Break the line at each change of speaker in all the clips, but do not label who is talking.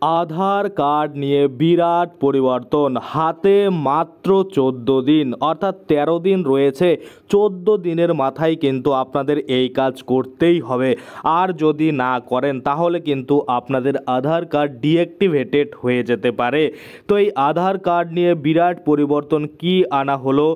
আধার card নিয়ে বিরাট পরিবর্তন। হাতে মাত্র 14 দিন, অর্থাৎ 13 দিন রয়েছে। 14 দিনের মাথায় কিন্তু আপনাদের এই কাজ করতেই হবে। আর যদি না করেন তাহলে কিন্তু আপনাদের আধার কার্ড ডিঅ্যাক্টিভেটেড হয়ে যেতে পারে। তো এই আধার কার্ড নিয়ে বিরাট পরিবর্তন কি আনা হলো,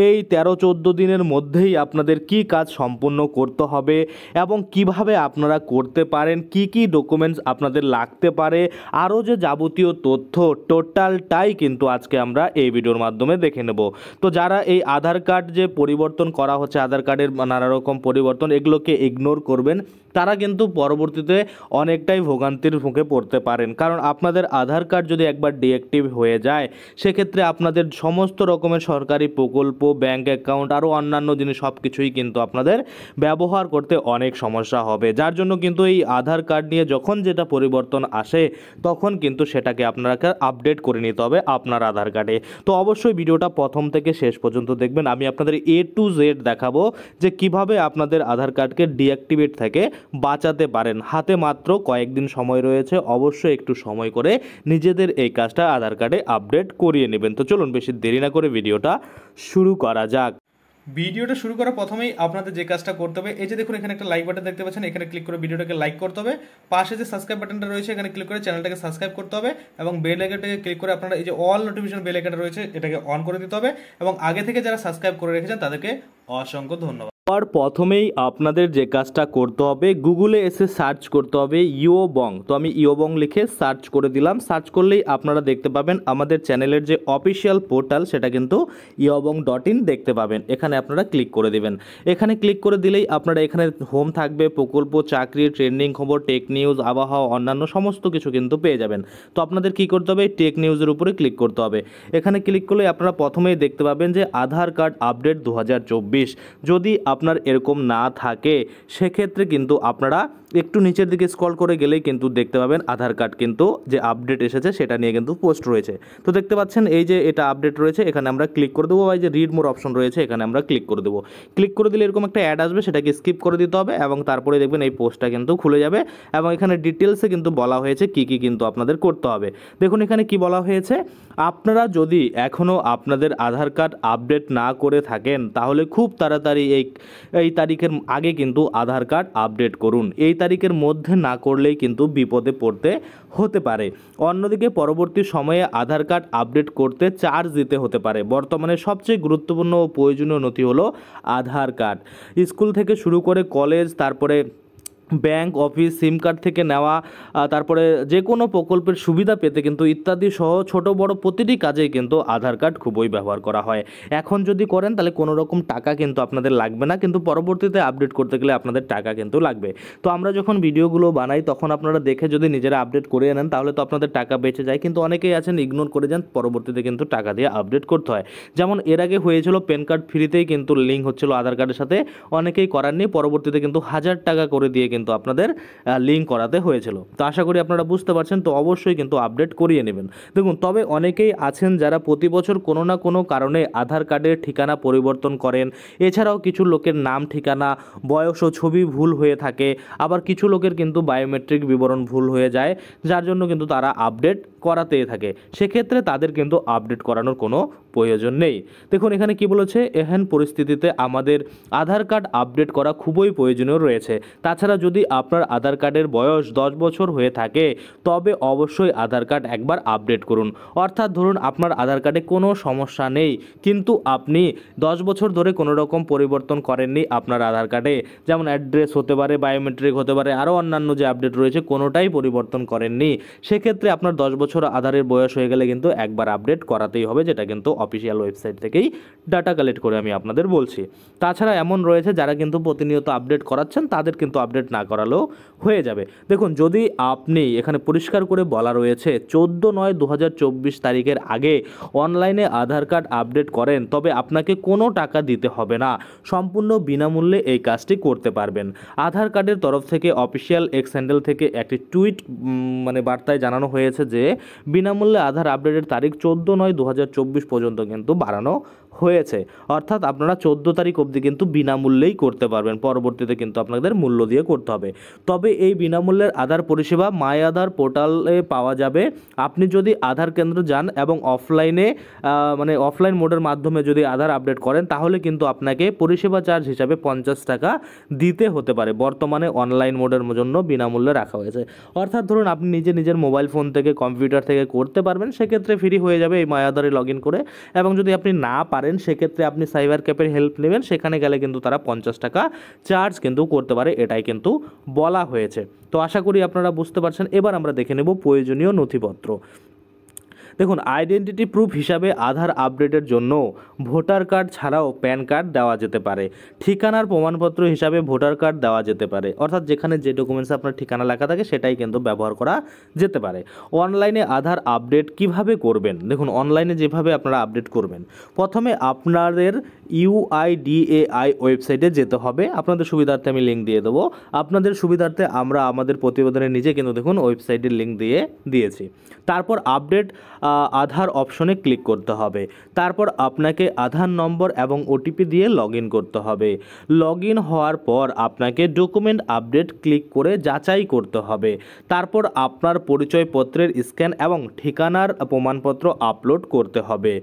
এই 13-14 দিনের মধ্যেই আপনাদের কি কাজ সম্পূর্ণ করতে হবে এবং কিভাবে আপনারা করতে পারেন, কি কি ডকুমেন্টস আপনাদের লাগতে পারে, আরও যে যাবতীয় তথ্য টোটালটাই কিন্তু আজকে আমরা এই ভিডিওর মাধ্যমে দেখে নেব। তো যারা এই আধার কার্ড যে পরিবর্তন করা হচ্ছে, আধার কার্ডের নানা রকম পরিবর্তন, এগুলোকে ইগনোর করবেন, তারা কিন্তু পরবর্তীতে অনেকটাই ভোগান্তির মুখে পড়তে পারেন। কারণ আপনাদের আধার কার্ড যদি একবার ডিঅ্যাক্টিভ হয়ে যায়, সেক্ষেত্রে আপনাদের সমস্ত রকমের সরকারি প্রকল্প, ব্যাঙ্ক অ্যাকাউন্ট, আরও অন্যান্য জিনিস সব কিছুই কিন্তু আপনাদের ব্যবহার করতে অনেক সমস্যা হবে। যার জন্য কিন্তু এই আধার কার্ড নিয়ে যখন যেটা পরিবর্তন আসে তখন কিন্তু সেটাকে আপনাকে আপডেট করে নিতে হবে আপনার আধার কার্ডে। তো অবশ্যই ভিডিওটা প্রথম থেকে শেষ পর্যন্ত দেখবেন। আমি আপনাদের A to Z দেখাবো যে কিভাবে আপনাদের আধার কার্ডকে ডিঅ্যাক্টিভেট থেকে বাঁচাতে পারেন। হাতে মাত্র কয়েকদিন সময় রয়েছে, অবশ্যই একটু সময় করে নিজেদের এই কাজটা আধার কার্ডে আপডেট করিয়ে নেবেন। তো চলুন বেশি দেরি না করে ভিডিওটা শুরু করা যাক।
ভিডিওটা শুরু করার প্রথমেই আপনাদের যে কাজটা করতে হবে, এই যে দেখুন এখানে একটা লাইক বাটন দেখতে পাচ্ছেন, এখানে ক্লিক করে ভিডিওটাকে লাইক করতে হবে। পাশে যে সাবস্ক্রাইব বাটনটা রয়েছে এখানে ক্লিক করে চ্যানেলটাকে সাবস্ক্রাইব করতে হবে এবং বেল আইকনটাকে ক্লিক করে আপনারা এই যে অল নোটিফিকেশন বেল আইকনটা রয়েছে এটাকে অন করে দিতে হবে এবং আগে থেকে যারা সাবস্ক্রাইব করে রেখেছেন তাদেরকে অসংখ্য ধন্যবাদ।
আর প্রথমেই আপনাদের যে কাজটা করতে হবে, গুগলে এসে সার্চ করতে হবে ইওবং। তো আমি ইওবং লিখে সার্চ করে দিলাম। সার্চ করলেই আপনারা দেখতে পাবেন আমাদের চ্যানেলের যে অফিসিয়াল পোর্টাল সেটা কিন্তু iobong.in দেখতে পাবেন। এখানে আপনারা ক্লিক করে দেবেন। এখানে ক্লিক করে দিলেই আপনারা এখানে হোম থাকবে, প্রকল্প, চাকরি, ট্রেন্ডিং খবর, টেক নিউজ, আবহাওয়া, অন্যান্য সমস্ত কিছু কিন্তু পেয়ে যাবেন। তো আপনাদের কি করতে হবে, টেক নিউজের উপরে ক্লিক করতে হবে। এখানে ক্লিক করলে আপনারা প্রথমেই দেখতে পাবেন যে আধার কার্ড আপডেট 2024। যদি আপনার এরকম না থাকে সেক্ষেত্রে কিন্তু আপনারা একটু নিচের দিকে স্ক্রল করে গেলেই কিন্তু দেখতে পাবেন আধার কার্ড কিন্তু যে আপডেট এসেছে সেটা নিয়ে কিন্তু পোস্ট রয়েছে। তো দেখতে পাচ্ছেন এই যে এটা আপডেট রয়েছে, এখানে আমরা ক্লিক করে দেবো। এই যে রিড মোর অপশন রয়েছে এখানে আমরা ক্লিক করে দেবো। ক্লিক করে দিলে এরকম একটা অ্যাড আসবে, সেটাকে স্কিপ করে দিতে হবে এবং তারপরে দেখবেন এই পোস্টটা কিন্তু খুলে যাবে এবং এখানে ডিটেলসে কিন্তু বলা হয়েছে কি কি কিন্তু আপনাদের করতে হবে। দেখুন এখানে কি বলা হয়েছে, আপনারা যদি এখনও আপনাদের আধার কার্ড আপডেট না করে থাকেন তাহলে খুব তাড়াতাড়ি এই তারিখের আগে কিন্তু আধার কার্ড আপডেট করুন। এই তারিখের মধ্যে না করলেই কিন্তু বিপদে পড়তে হতে পারে। অন্যদিকে পরবর্তী সময়ে আধার কার্ড আপডেট করতে চার্জ দিতে হতে পারে। বর্তমানে সবচেয়ে গুরুত্বপূর্ণ ও প্রয়োজনীয় নথি হলো আধার কার্ড। স্কুল থেকে শুরু করে কলেজ, তারপরে ব্যাংক, অফিস, সিম কার্ড থেকে নেওয়া, তারপরে যে কোনো প্রকল্পের সুবিধা পেতে কিন্তু ইত্যাদি সহ ছোট বড় প্রতিটি কাজেই কিন্তু আধার কার্ড খুবই ব্যবহার করা হয়। এখন যদি করেন তাহলে কোনো রকম টাকা কিন্তু আপনাদের লাগবে না, কিন্তু পরবর্তীতে আপডেট করতে গেলে আপনাদের টাকা কিন্তু লাগবে। তো আমরা যখন ভিডিওগুলো বানাই তখন আপনারা দেখে যদি নিজেরা আপডেট করে নেন তাহলে তো আপনাদের টাকা বেঁচে যায়, কিন্তু অনেকেই আছেন ইগনোর করে যান, পরবর্তীতে কিন্তু টাকা দিয়ে আপডেট করতে হয়। যেমন এর আগে হয়েছিল প্যান কার্ড ফ্রিতেই কিন্তু লিঙ্ক হচ্ছিল আধার কার্ডের সাথে, অনেকেই করাননি, পরবর্তীতে কিন্তু 1000 টাকা করে দিয়ে কিন্তু আপনাদের লিঙ্ক করাতে হয়েছিল। তো আশা করি আপনারা বুঝতে পারছেন। তো অবশ্যই কিন্তু আপডেট করিয়ে নেবেন। দেখুন তবে অনেকেই আছেন যারা প্রতি বছর কোনো না কোনো কারণে আধার কার্ডের ঠিকানা পরিবর্তন করেন। এছাড়াও কিছু লোকের নাম, ঠিকানা, বয়স ও ছবি ভুল হয়ে থাকে। আবার কিছু লোকের কিন্তু বায়োমেট্রিক বিবরণ ভুল হয়ে যায়, যার জন্য কিন্তু তারা আপডেট করাতেই থাকে। সেক্ষেত্রে তাদের কিন্তু আপডেট করানোর কোনো প্রয়োজন নেই। দেখুন এখানে কি বলেছে, এহেন পরিস্থিতিতে আমাদের আধার কার্ড আপডেট করা খুবই প্রয়োজনীয় রয়েছে। তাছাড়া যদি আপনার আধার কার্ডের বয়স 10 বছর হয়ে থাকে তবে অবশ্যই আধার কার্ড একবার আপডেট করুন। অর্থাৎ ধরুন আপনার আধার কার্ডে কোনো সমস্যা নেই, কিন্তু আপনি 10 বছর ধরে কোনো রকম পরিবর্তন করেননি আপনার আধার কার্ডে, যেমন অ্যাড্রেস হতে পারে, বায়োমেট্রিক হতে পারে, আরও অন্যান্য যে আপডেট রয়েছে কোনোটাই পরিবর্তন করেননি, সেক্ষেত্রে আপনার 10 বছর আধারের বয়স হয়ে গেলে কিন্তু একবার আপডেট করাতেই হবে, যেটা কিন্তু অফিসিয়াল ওয়েবসাইট থেকেই ডাটা কালেক্ট করে আমি আপনাদের বলছি। তাছাড়া এমন রয়েছে যারা কিন্তু প্রতিনিয়ত আপডেট করাচ্ছেন, তাদের কিন্তু আপডেট না করালেও হয়ে যাবে। দেখুন যদি আপনি এখানে পরিষ্কার করে বলা রয়েছে 14/9/2024 তারিখের আগে অনলাইনে আধার কার্ড আপডেট করেন তবে আপনাকে কোনো টাকা দিতে হবে না, সম্পূর্ণ বিনামূল্যে এই কাজটি করতে পারবেন। আধার কার্ডের তরফ থেকে অফিসিয়াল এক্স হ্যান্ডেল থেকে একটি টুইট বার্তায় জানানো হয়েছে যে বিনামূল্যে আধার আপডেটের তারিখ 14/9/2024 পর্যন্ত কিন্তু বাড়ানো হয়েছে, অর্থাৎ আপনারা 14 তারিখ অবধি কিন্তু বিনামূল্যেই করতে পারবেন, পরবর্তীতে কিন্তু আপনাদের মূল্য দিয়ে করতে হবে। তবে এই বিনামূল্যের আধার পরিষেবা মাই আধার পোর্টালে পাওয়া যাবে। আপনি যদি আধার কেন্দ্র যান এবং অফলাইনে মানে অফলাইন মোডের মাধ্যমে যদি আধার আপডেট করেন তাহলে কিন্তু আপনাকে পরিষেবা চার্জ হিসাবে 50 টাকা দিতে হতে পারে। বর্তমানে অনলাইন মোডের জন্য বিনামূল্যে রাখা হয়েছে, অর্থাৎ ধরুন আপনি নিজের মোবাইল ফোন থেকে কম্পিউটার থেকে করতে পারবেন, সেক্ষেত্রে ফ্রি হয়ে যাবে এই মাই আধারে লগ ইন করে। এবং যদি আপনি না পারেন সেক্ষেত্রে আপনি সাইবার ক্যাফের হেল্প নেবেন, সেখানে গেলে কিন্তু তারা 50 টাকা চার্জ কিন্তু করতে পারে, এটাই কিন্তু বলা হয়েছে। তো আশা করি আপনারা বুঝতে পারছেন। এবার আমরা দেখে নেব প্রয়োজনীয় নথিপত্র। দেখুন, আইডেন্টিটি প্রুফ হিসাবে আধার আপডেটের জন্য ভোটার কার্ড ছাড়াও প্যান কার্ড দেওয়া যেতে পারে। ঠিকানার প্রমাণপত্র হিসাবে ভোটার কার্ড দেওয়া যেতে পারে, অর্থাৎ যেখানে যে ডকুমেন্টসে আপনার ঠিকানা লেখা থাকে সেটাই কিন্তু ব্যবহার করা যেতে পারে। অনলাইনে আধার আপডেট কিভাবে করবেন? দেখুন, অনলাইনে যেভাবে আপনারা আপডেট করবেন, প্রথমে আপনাদের UIDAI ওয়েবসাইটে যেতে হবে। আপনাদের সুবিধার্থে আমি লিঙ্ক দিয়ে দেবো, আপনাদের সুবিধার্থে আমরা আমাদের প্রতিবেদনের নিজে কিন্তু দেখুন ওয়েবসাইটের লিঙ্ক দিয়েছি। তারপর আপডেট আধার অপশনে ক্লিক করতে হবে। তারপর আপনাকে আধার নম্বর এবং OTP দিয়ে লগ ইন করতে হবে। লগ ইন হওয়ার পর আপনাকে ডকুমেন্ট আপডেট ক্লিক করে যাচাই করতে হবে। তারপর আপনার পরিচয়পত্রের স্ক্যান এবং ঠিকানার প্রমাণপত্র আপলোড করতে হবে।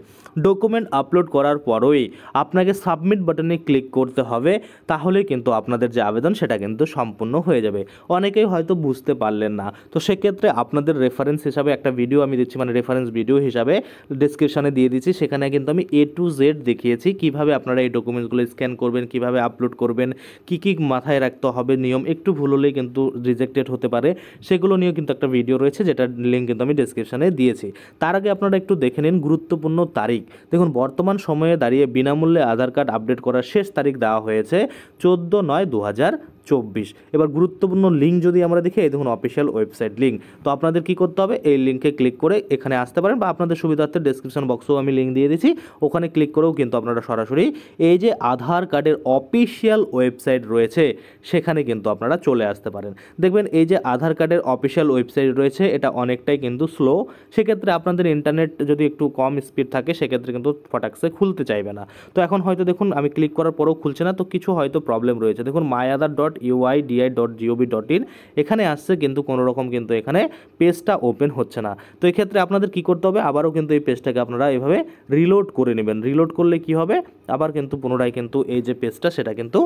ডকুমেন্ট আপলোড করার পরই আপনাকে সাবমিট বাটনে ক্লিক করতে হবে, তাহলে কিন্তু আপনাদের যে আবেদন সেটা কিন্তু সম্পূর্ণ হয়ে যাবে। অনেকেই হয়তো বুঝতে পারলেন না, তো সেক্ষেত্রে আপনাদের রেফারেন্স হিসাবে একটা ভিডিও আমি দিচ্ছি, মানে রেফারেন্স ভিডিও হিসাবে ডেসক্রিপশানে দিয়ে দিচ্ছি। সেখানে কিন্তু আমি A to Z দেখিয়েছি কিভাবে আপনারা এই ডকুমেন্টসগুলো স্ক্যান করবেন, কিভাবে আপলোড করবেন, কি মাথায় রাখতে হবে নিয়ম, একটু ভুল হলেই কিন্তু রিজেক্টেড হতে পারে, সেগুলো নিয়েও কিন্তু একটা ভিডিও রয়েছে, যেটার লিঙ্ক কিন্তু আমি ডেসক্রিপশানে দিয়েছি। তার আগে আপনারা একটু দেখে নিন গুরুত্বপূর্ণ তারিখ। দেখুন, বর্তমান সময়ে দাঁড়িয়ে বিনামূল্যে আধার কার্ড আপডেট করার শেষ তারিখ দেওয়া হয়েছে 14/9/2024। এবার গুরুত্বপূর্ণ লিঙ্ক যদি আমরা দেখি, এই দেখুন অফিসিয়াল ওয়েবসাইট লিঙ্ক। তো আপনাদের কি করতে হবে, এই লিঙ্কে ক্লিক করে এখানে আসতে পারেন, বা আপনাদের সুবিধার্থে ডেসক্রিপশন বক্সেও আমি লিঙ্ক দিয়ে দিচ্ছি, ওখানে ক্লিক করেও কিন্তু আপনারা সরাসরি এই যে আধার কার্ডের অফিসিয়াল ওয়েবসাইট রয়েছে সেখানে কিন্তু আপনারা চলে আসতে পারেন। দেখবেন এই যে আধার কার্ডের অফিসিয়াল ওয়েবসাইট রয়েছে, এটা অনেকটাই কিন্তু স্লো। সেক্ষেত্রে আপনাদের ইন্টারনেট যদি একটু কম স্পিড থাকে সেক্ষেত্রে কিন্তু ফটাকসে খুলতে চাইবে না। তো এখন হয়তো দেখুন আমি ক্লিক করার পরেও খুলছে না, তো কিছু হয়তো প্রবলেম রয়েছে। দেখুন myaadhar.uidi.gov.in এখানে আসছে, কিন্তু কোনো রকম কিন্তু এখানে পেজটা ওপেন হচ্ছে না। তো এক্ষেত্রে আপনাদের কি করতে হবে, আবারও কিন্তু এই পেজটাকে আপনারা এভাবে রিলোড করে নেবেন। রিলোড করলে কি হবে, আবার কিন্তু পুনরায় কিন্তু এই যে পেজটা সেটা কিন্তু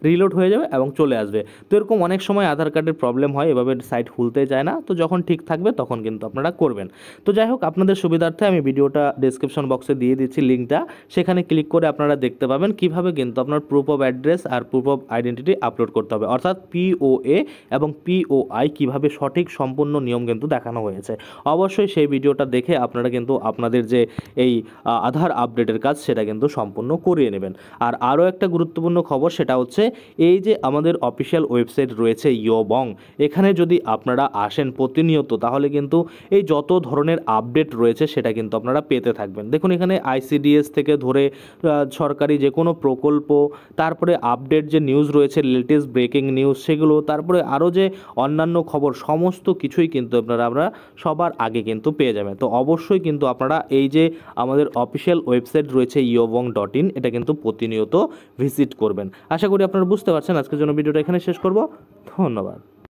রিলোড হয়ে যাবে এবং চলে আসবে। তো এরকম অনেক সময় আধার কার্ডের প্রবলেম হয়, এভাবে সাইট খুলতে যায় না, তো যখন ঠিক থাকবে তখন কিন্তু আপনারা করবেন। তো যাই হোক, আপনাদের সুবিধার্থে আমি ভিডিওটা ডেসক্রিপশন বক্সে দিয়ে দিচ্ছি লিঙ্কটা, সেখানে ক্লিক করে আপনারা দেখতে পাবেন কিভাবে কিন্তু আপনার প্রুফ অফ অ্যাড্রেস আর প্রুফ অফ আইডেন্টিটি আপলোড করতে হবে, অর্থাৎ POA এবং POI কিভাবে সঠিক সম্পূর্ণ নিয়ম কিন্তু দেখানো হয়েছে। অবশ্যই সেই ভিডিওটা দেখে আপনারা কিন্তু আপনাদের যে এই আধার আপডেটের কাজ সেটা কিন্তু সম্পূর্ণ করিয়ে নেবেন। আর আরও একটা গুরুত্বপূর্ণ খবর, সেটা হচ্ছে এই যে আমাদের অফিসিয়াল ওয়েবসাইট রয়েছে ইয়োবং, এখানে যদি আপনারা আসেন প্রতিনিয়ত তাহলে কিন্তু এই যত ধরনের আপডেট রয়েছে সেটা কিন্তু আপনারা পেতে থাকবেন। দেখুন এখানে ICDS থেকে ধরে সরকারি যে কোনো প্রকল্প, তারপরে আপডেট যে নিউজ রয়েছে, লেটেস্ট ব্রেকিং নিউজ সেগুলো, তারপরে আরও যে অন্যান্য খবর, সমস্ত কিছুই কিন্তু আপনারা সবার আগে কিন্তু পেয়ে যাবেন। তো অবশ্যই কিন্তু আপনারা এই যে আমাদের অফিসিয়াল ওয়েবসাইট রয়েছে iobong.in, এটা কিন্তু প্রতিনিয়ত ভিজিট করবেন। আশা করি আপনারা বুঝতে পারছেন। আজকের জন্য ভিডিওটা এখানে শেষ করব। ধন্যবাদ।